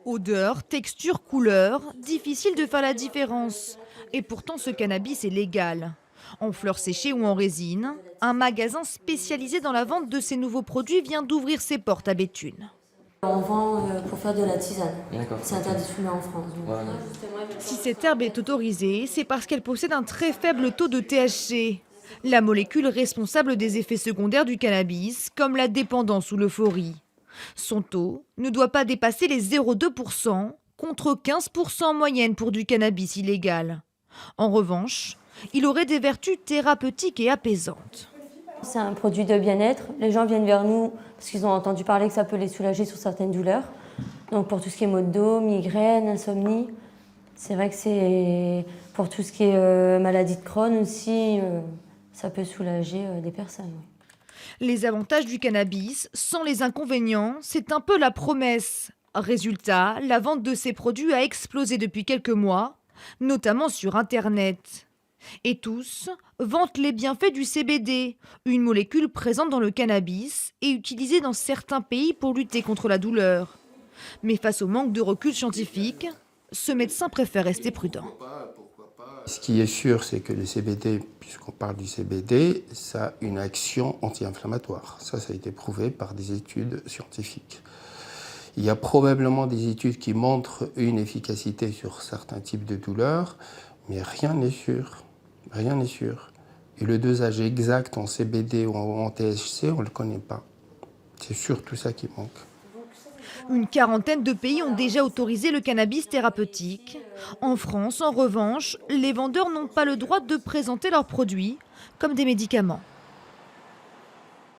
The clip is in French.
Odeur, texture, couleur, difficile de faire la différence. Et pourtant, ce cannabis est légal. En fleurs séchées ou en résine, un magasin spécialisé dans la vente de ces nouveaux produits vient d'ouvrir ses portes à Béthune. On vend pour faire de la tisane. D'accord. C'est interdit de fumer en France. Voilà. Si cette herbe est autorisée, c'est parce qu'elle possède un très faible taux de THC, la molécule responsable des effets secondaires du cannabis, comme la dépendance ou l'euphorie. Son taux ne doit pas dépasser les 0,2%, contre 15% en moyenne pour du cannabis illégal. En revanche, il aurait des vertus thérapeutiques et apaisantes. C'est un produit de bien-être. Les gens viennent vers nous parce qu'ils ont entendu parler que ça peut les soulager sur certaines douleurs. Donc pour tout ce qui est maux de dos, migraine, insomnie, c'est vrai que c'est pour tout ce qui est maladie de Crohn aussi, ça peut soulager des personnes. Oui. Les avantages du cannabis, sans les inconvénients, c'est un peu la promesse. Résultat, la vente de ces produits a explosé depuis quelques mois, notamment sur Internet. Et tous vantent les bienfaits du CBD, une molécule présente dans le cannabis et utilisée dans certains pays pour lutter contre la douleur. Mais face au manque de recul scientifique, ce médecin préfère rester prudent. Ce qui est sûr, c'est que le CBD, puisqu'on parle du CBD, ça a une action anti-inflammatoire. Ça a été prouvé par des études scientifiques. Il y a probablement des études qui montrent une efficacité sur certains types de douleurs, mais rien n'est sûr. Rien n'est sûr. Et le dosage exact en CBD ou en THC, on ne le connaît pas. C'est surtout ça qui manque. Une quarantaine de pays ont déjà autorisé le cannabis thérapeutique. En France, en revanche, les vendeurs n'ont pas le droit de présenter leurs produits comme des médicaments.